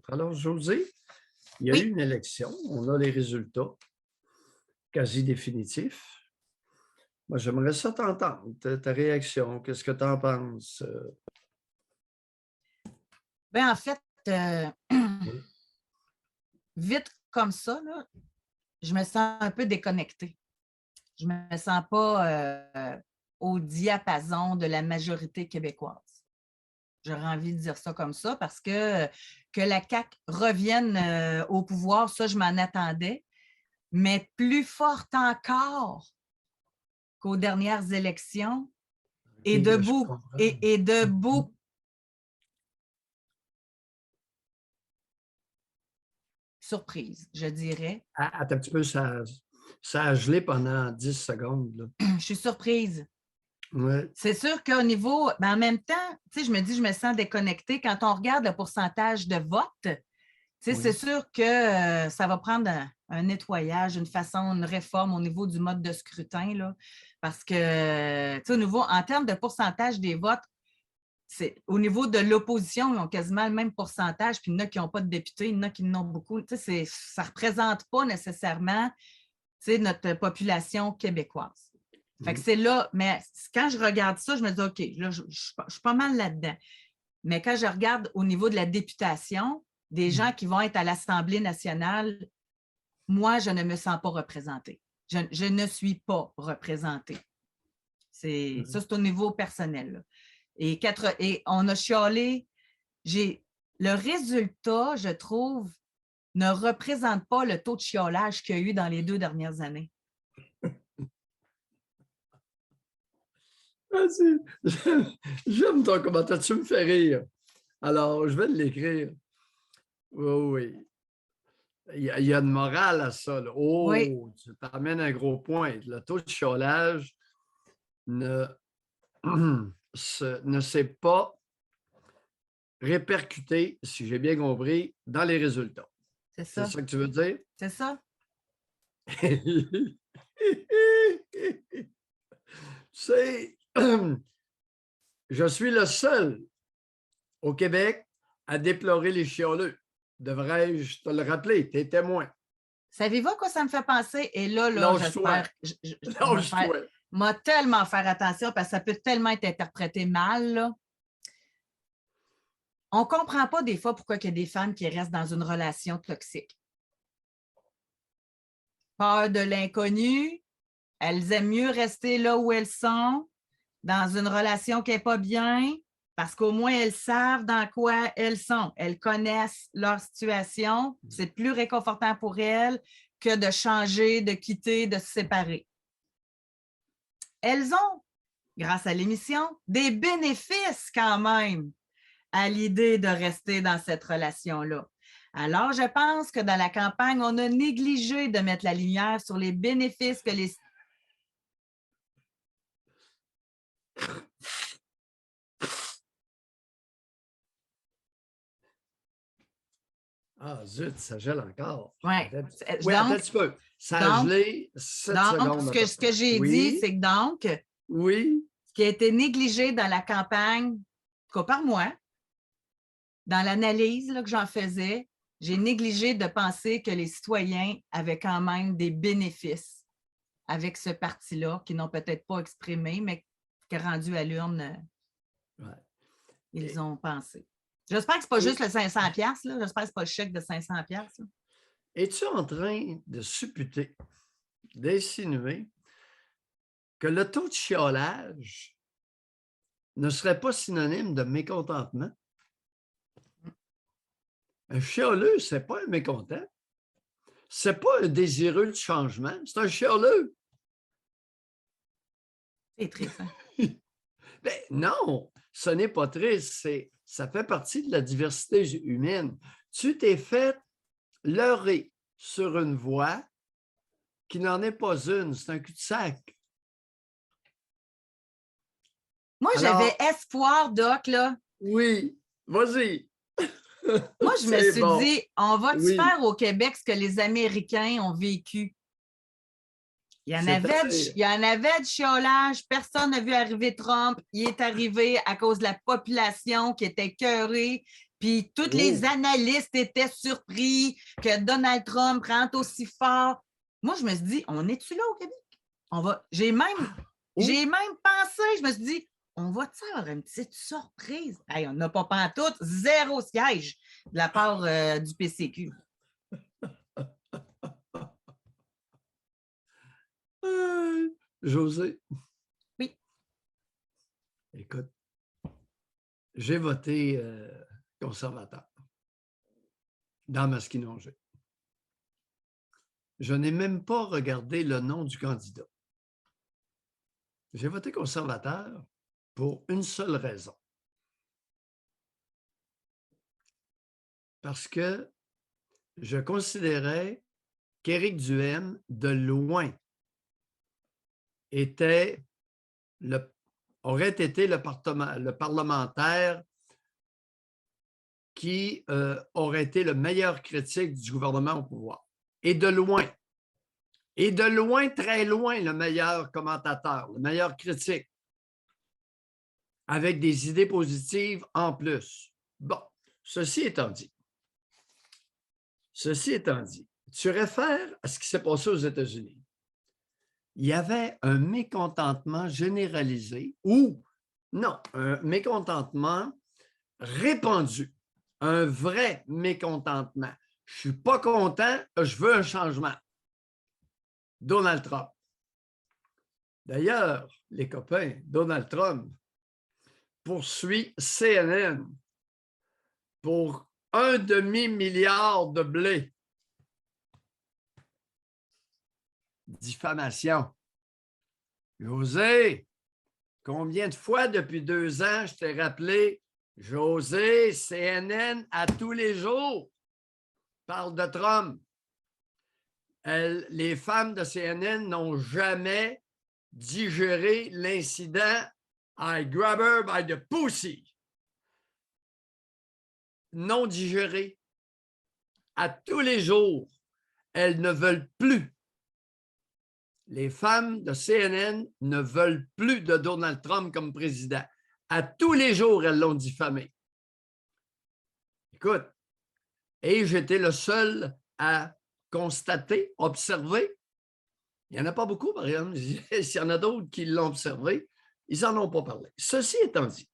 autres. Alors, José, il y a eu une élection. On a les résultats quasi définitifs. Moi, j'aimerais ça t'entendre, ta réaction. Qu'est-ce que tu en penses? Ben, en fait, Oui. vite comme ça, là, je me sens un peu déconnectée. Je ne me sens pas au diapason de la majorité québécoise. J'aurais envie de dire ça comme ça parce que la CAQ revienne au pouvoir, ça, je m'en attendais, mais plus forte encore qu'aux dernières élections et OK, je debout comprends. et debout. Surprise, je dirais. Attends un petit peu, ça a gelé pendant 10 secondes. Là. Je suis surprise. Ouais. C'est sûr qu'au niveau, ben en même temps, tu sais, je me dis, je me sens déconnectée. Quand on regarde le pourcentage de vote, tu sais, c'est sûr que ça va prendre un nettoyage, une réforme au niveau du mode de scrutin, là, parce que, tu sais, au niveau, en termes de pourcentage des votes, au niveau de l'opposition, ils ont quasiment le même pourcentage, puis il y en a qui n'ont pas de députés, il y en a qui en ont beaucoup. Tu sais, ça ne représente pas nécessairement, tu sais, notre population québécoise. Fait que c'est là, mais quand je regarde ça, je me dis, OK, là, je suis pas mal là-dedans. Mais quand je regarde au niveau de la députation, des gens qui vont être à l'Assemblée nationale, moi, je ne me sens pas représentée. Je ne suis pas représentée. Ça, c'est au niveau personnel. Là. Et on a chialé. Le résultat, je trouve, ne représente pas le taux de chiolage qu'il y a eu dans les 2 dernières années. J'aime ton commentaire, tu me fais rire. Alors, je vais l'écrire. Oui, oui. Il y a une morale à ça. Là. Oh, Oui. tu t'amènes un gros point. Le taux de chiolage ne s'est pas répercuté, si j'ai bien compris, dans les résultats. C'est C'est ça. ça que tu veux dire? C'est ça. C'est, je suis le seul au Québec à déplorer les chialeux. Devrais-je te le rappeler? Tu es témoin. Savez-vous à quoi ça me fait penser? Et là, Lâche-toi. j'espère, je vais Lâche-toi. moi tellement faire attention parce que ça peut tellement être interprété mal. Là. On ne comprend pas des fois pourquoi il y a des femmes qui restent dans une relation toxique. Peur de l'inconnu, elles aiment mieux rester là où elles sont, dans une relation qui n'est pas bien, parce qu'au moins elles savent dans quoi elles sont. Elles connaissent leur situation. C'est plus réconfortant pour elles que de changer, de quitter, de se séparer. Elles ont, grâce à l'émission, des bénéfices quand même à l'idée de rester dans cette relation-là. Alors, je pense que dans la campagne, on a négligé de mettre la lumière sur les bénéfices que les... Ah, zut, ça gèle encore. Ouais. Oui, attends un Donc, petit peu. Ça a gelé 7 secondes. ce que j'ai dit, c'est que donc, ce qui a été négligé dans la campagne, en tout cas par moi, dans l'analyse là, que j'en faisais, j'ai négligé de penser que les citoyens avaient quand même des bénéfices avec ce parti-là, qui n'ont peut-être pas exprimé, mais que rendu à l'urne, ils ont pensé. J'espère que ce n'est pas juste le 500$. J'espère que ce n'est pas le chèque de 500$. Es-tu en train de supputer, d'insinuer que le taux de chiolage ne serait pas synonyme de mécontentement? Un chialeux, ce n'est pas un mécontent. Ce n'est pas un désireux de changement, c'est un chialeux. C'est triste. Hein? Ben, non, ce n'est pas triste. Ça fait partie de la diversité humaine. Tu t'es fait leurrer sur une voie qui n'en est pas une. C'est un cul-de-sac. Moi, j'avais espoir, Doc, là. Oui, vas-y. Moi, je me suis dit, on va-tu faire au Québec ce que les Américains ont vécu? Il y en avait du chiolage, personne n'a vu arriver Trump. Il est arrivé à cause de la population qui était écœurée, Puis tous les analystes étaient surpris que Donald Trump rentre aussi fort. Moi, je me suis dit, on est-tu là au Québec? J'ai même pensé, je me suis dit, on va-tu avoir une petite surprise? Hey, on n'a pas pantoute, 0 siège de la part du PCQ. José. Oui. Écoute, j'ai voté conservateur dans Masquinongé. Je n'ai même pas regardé le nom du candidat. J'ai voté conservateur pour une seule raison. Parce que je considérais qu'Éric Duhaime, de loin, aurait été le parlementaire qui aurait été le meilleur critique du gouvernement au pouvoir. Et de loin, très loin, le meilleur commentateur, le meilleur critique, avec des idées positives en plus. Bon, ceci étant dit, tu réfères à ce qui s'est passé aux États-Unis. Il y avait un mécontentement généralisé ou, non, un mécontentement répandu, un vrai mécontentement. Je ne suis pas content, je veux un changement. Donald Trump. D'ailleurs, les copains, Donald Trump poursuit CNN pour 1,5 milliard de blé. Diffamation. José, combien de fois depuis 2 ans je t'ai rappelé, José, CNN à tous les jours parle de Trump. Les femmes de CNN n'ont jamais digéré l'incident I grab her by the pussy. Non digéré. À tous les jours, elles ne veulent plus. Les femmes de CNN ne veulent plus de Donald Trump comme président. À tous les jours, elles l'ont diffamé. Écoute, et j'étais le seul à constater, observer. Il n'y en a pas beaucoup, par exemple. S'il y en a d'autres qui l'ont observé, ils n'en ont pas parlé. Ceci étant dit,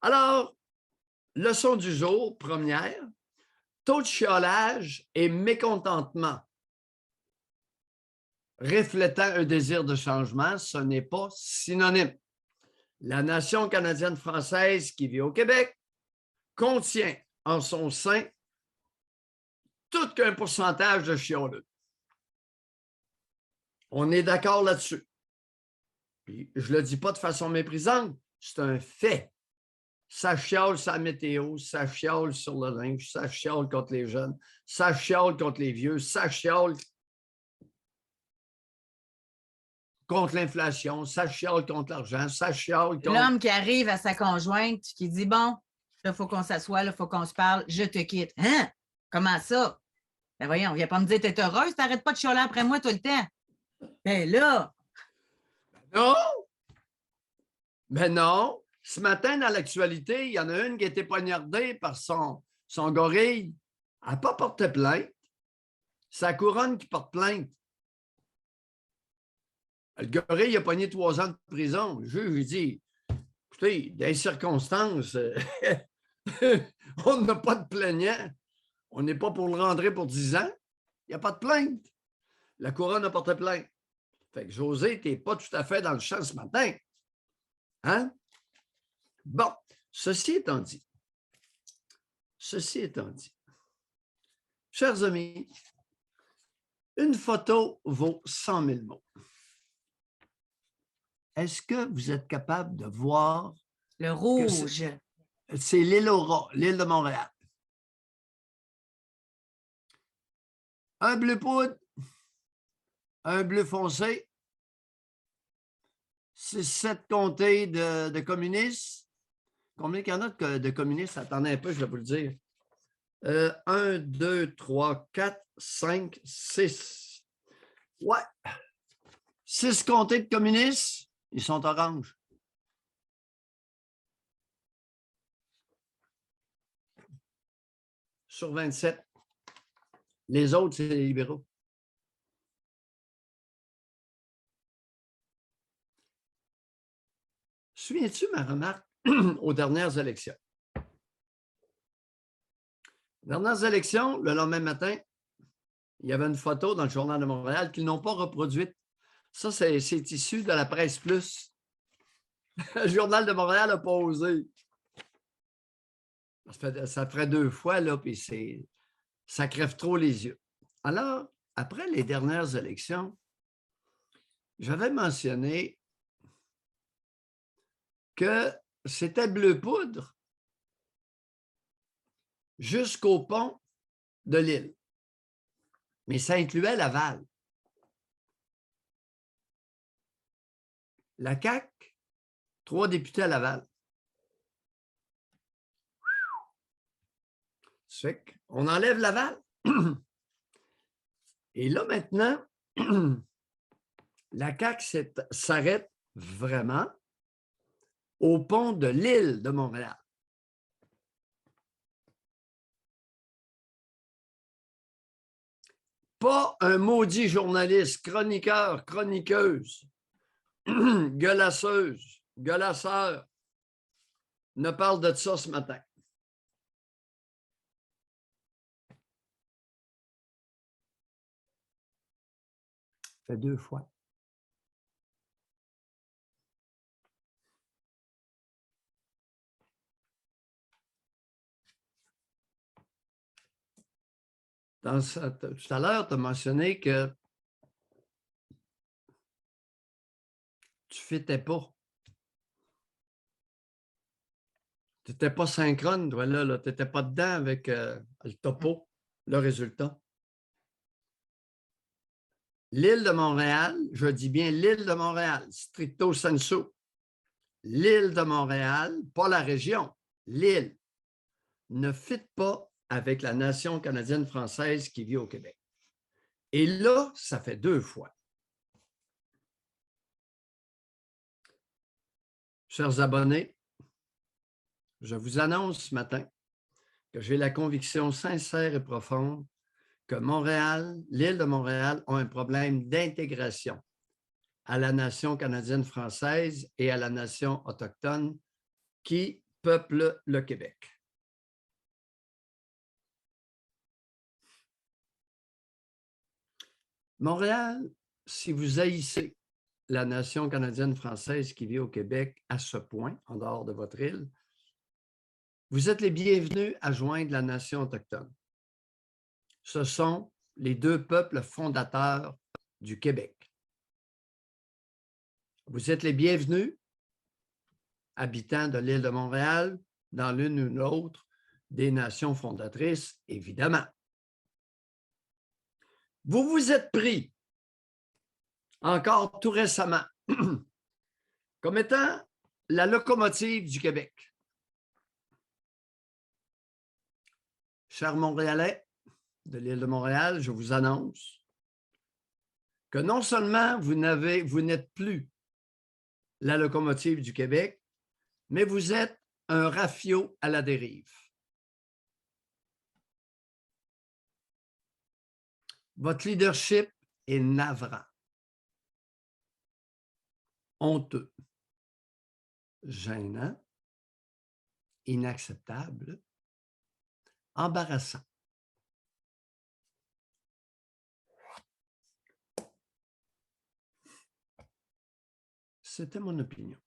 alors, leçon du jour, première, taux de chiolage et mécontentement reflétant un désir de changement, ce n'est pas synonyme. La nation canadienne-française qui vit au Québec contient en son sein tout qu'un pourcentage de chioleux. On est d'accord là-dessus. Puis, je ne le dis pas de façon méprisante, c'est un fait. Ça chiale sur la météo, ça chiale sur le linge, ça chiale contre les jeunes, ça chiale contre les vieux, ça chiale contre l'inflation, ça chiale contre l'argent, ça chiale contre... L'homme qui arrive à sa conjointe, qui dit, bon, il faut qu'on s'assoie, il faut qu'on se parle, je te quitte. Hein? Comment ça? Ben voyons, viens pas me dire, t'es heureuse, t'arrêtes pas de chialer après moi tout le temps. Ben là! Non! Ben non! Ce matin, dans l'actualité, il y en a une qui a été poignardée par son gorille. Elle n'a pas porté plainte. C'est la couronne qui porte plainte. Le gorille a pogné 3 ans de prison. Le juge lui dit, écoutez, dans les circonstances, on n'a pas de plaignant. On n'est pas pour le rentrer pour 10 ans. Il n'y a pas de plainte. La couronne a porté plainte. Fait que José, tu n'es pas tout à fait dans le champ ce matin. Hein? Bon, ceci étant dit, chers amis, une photo vaut 100 000 mots. Est-ce que vous êtes capable de voir... Le rouge. C'est l'île Aura, l'île de Montréal. Un bleu poudre, un bleu foncé, 6-7 comtés de communistes. Combien il y en a de communistes? Attendez un peu, je vais vous le dire. 1, 2, 3, 4, 5, 6. Ouais. 6 comtés de communistes, ils sont oranges. sur 27. Les autres, c'est les libéraux. Souviens-tu ma remarque aux dernières élections? Dernières élections, le lendemain matin, il y avait une photo dans le Journal de Montréal qu'ils n'ont pas reproduite. Ça, c'est issu de la Presse Plus. Le Journal de Montréal n'a pas osé. Ça ferait 2 fois, là, puis ça crève trop les yeux. Alors, après les dernières élections, j'avais mentionné que c'était bleu poudre jusqu'au pont de l'île. Mais ça incluait Laval. La CAQ, 3 députés à Laval. Ça fait qu'on enlève Laval. Et là, maintenant, la CAQ s'arrête vraiment au pont de l'île de Montréal. Pas un maudit journaliste, chroniqueur, chroniqueuse, gueulasseuse, gueulasseur ne parle de ça ce matin. Ça fait 2 fois. Tout à l'heure, tu as mentionné que tu ne fitais pas. Tu n'étais pas synchrone, toi, là. Tu n'étais pas dedans avec le topo, le résultat. L'île de Montréal, je dis bien l'île de Montréal, stricto sensu. L'île de Montréal, pas la région, l'île, ne fit pas avec la nation canadienne-française qui vit au Québec. Et là, ça fait 2 fois. Chers abonnés, je vous annonce ce matin que j'ai la conviction sincère et profonde que Montréal, l'île de Montréal, ont un problème d'intégration à la nation canadienne-française et à la nation autochtone qui peuple le Québec. Montréal, si vous haïssez la nation canadienne-française qui vit au Québec à ce point, en dehors de votre île, vous êtes les bienvenus à joindre la nation autochtone. Ce sont les 2 peuples fondateurs du Québec. Vous êtes les bienvenus, habitants de l'île de Montréal, dans l'une ou l'autre des nations fondatrices, évidemment. Vous vous êtes pris, encore tout récemment, comme étant la locomotive du Québec. Chers Montréalais de l'île de Montréal, je vous annonce que non seulement vous n'êtes plus la locomotive du Québec, mais vous êtes un rafio à la dérive. Votre leadership est navrant, honteux, gênant, inacceptable, embarrassant. C'était mon opinion.